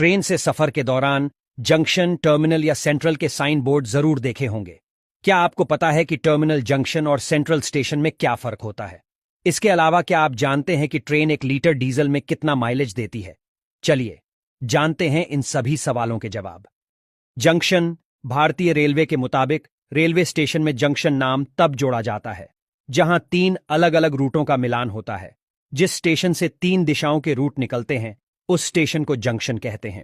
Train से सफर के दौरान जंक्शन, टर्मिनल या सेंट्रल के साइन बोर्ड जरूर देखे होंगे। क्या आपको पता है कि टर्मिनल, जंक्शन और सेंट्रल स्टेशन में क्या फर्क होता है? इसके अलावा क्या आप जानते हैं कि ट्रेन 1 लीटर डीजल में कितना माइलेज देती है? चलिए जानते हैं इन सभी सवालों के जवाब। जंक्शन। भारतीय रेलवे के मुताबिक रेलवे स्टेशन में जंक्शन नाम तब जोड़ा जाता है जहां 3 अलग अलग रूटों का मिलान होता है। जिस स्टेशन से 3 दिशाओं के रूट निकलते हैं उस स्टेशन को जंक्शन कहते हैं।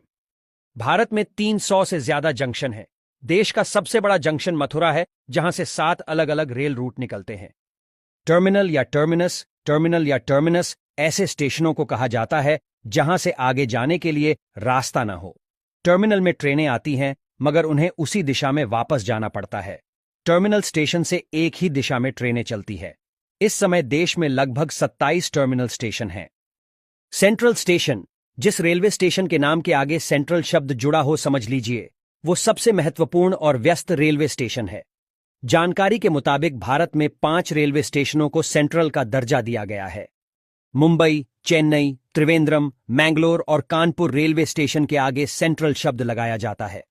भारत में 300 से ज्यादा जंक्शन है। देश का सबसे बड़ा जंक्शन मथुरा है, जहां से 7 अलग अलग रेल रूट निकलते हैं। टर्मिनल या टर्मिनस। टर्मिनल या टर्मिनस ऐसे स्टेशनों को कहा जाता है जहां से आगे जाने के लिए रास्ता ना हो। टर्मिनल में ट्रेनें आती हैं, मगर उन्हें उसी दिशा में वापस जाना पड़ता है। टर्मिनल स्टेशन से एक ही दिशा में ट्रेनें चलती है। इस समय देश में लगभग 27 टर्मिनल स्टेशन हैं। Central station. जिस रेलवे स्टेशन के नाम के आगे सेंट्रल शब्द जुड़ा हो, समझ लीजिए वो सबसे महत्वपूर्ण और व्यस्त रेलवे स्टेशन है। जानकारी के मुताबिक भारत में 5 रेलवे स्टेशनों को सेंट्रल का दर्जा दिया गया है। मुंबई, चेन्नई, त्रिवेंद्रम, मैंगलोर और कानपुर रेलवे स्टेशन के आगे सेंट्रल शब्द लगाया जाता है।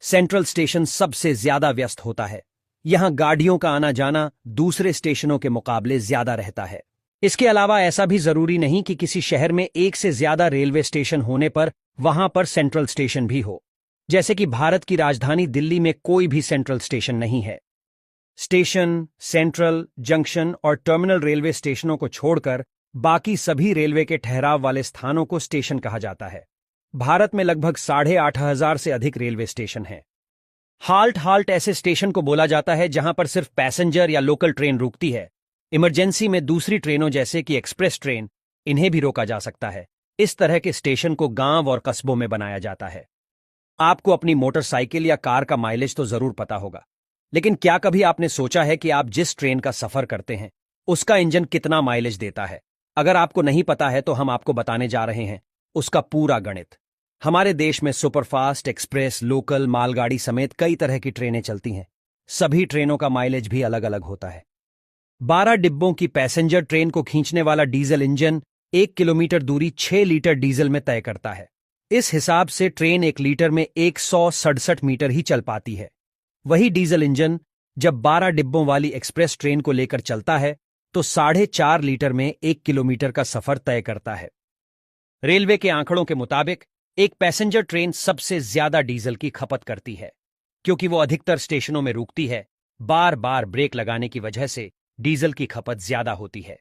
सेंट्रल स्टेशन सबसे ज्यादा व्यस्त होता है। यहां गाड़ियों का आना जाना दूसरे स्टेशनों के मुकाबले ज्यादा रहता है। इसके अलावा ऐसा भी जरूरी नहीं कि किसी शहर में एक से ज्यादा रेलवे स्टेशन होने पर वहां पर सेंट्रल स्टेशन भी हो। जैसे कि भारत की राजधानी दिल्ली में कोई भी सेंट्रल स्टेशन नहीं है। स्टेशन, सेंट्रल, जंक्शन और टर्मिनल रेलवे स्टेशनों को छोड़कर बाकी सभी रेलवे के ठहराव वाले स्थानों को स्टेशन कहा जाता है। भारत में लगभग 8,500 से अधिक रेलवे स्टेशन हैं। हाल्ट ऐसे स्टेशन को बोला जाता है जहां पर सिर्फ पैसेंजर या लोकल ट्रेन रुकती है। इमरजेंसी में दूसरी ट्रेनों जैसे कि एक्सप्रेस ट्रेन, इन्हें भी रोका जा सकता है। इस तरह के स्टेशन को गांव और कस्बों में बनाया जाता है। आपको अपनी मोटरसाइकिल या कार का माइलेज तो जरूर पता होगा, लेकिन क्या कभी आपने सोचा है कि आप जिस ट्रेन का सफर करते हैं उसका इंजन कितना माइलेज देता है? अगर आपको नहीं पता है तो हम आपको बताने जा रहे हैं उसका पूरा गणित। हमारे देश में सुपरफास्ट, एक्सप्रेस, लोकल, मालगाड़ी समेत कई तरह की ट्रेनें चलती हैं। सभी ट्रेनों का माइलेज भी अलग अलग होता है। 12 डिब्बों की पैसेंजर ट्रेन को खींचने वाला डीजल इंजन 1 किलोमीटर दूरी 6 लीटर डीजल में तय करता है। इस हिसाब से ट्रेन 1 लीटर में 167 मीटर ही चल पाती है। वही डीजल इंजन जब 12 डिब्बों वाली एक्सप्रेस ट्रेन को लेकर चलता है तो 4.5 लीटर में 1 किलोमीटर का सफर तय करता है। रेलवे के आंकड़ों के मुताबिक एक पैसेंजर ट्रेन सबसे ज्यादा डीजल की खपत करती है, क्योंकि वो अधिकतर स्टेशनों में रुकती है। बार बार ब्रेक लगाने की वजह से डीजल की खपत ज्यादा होती है।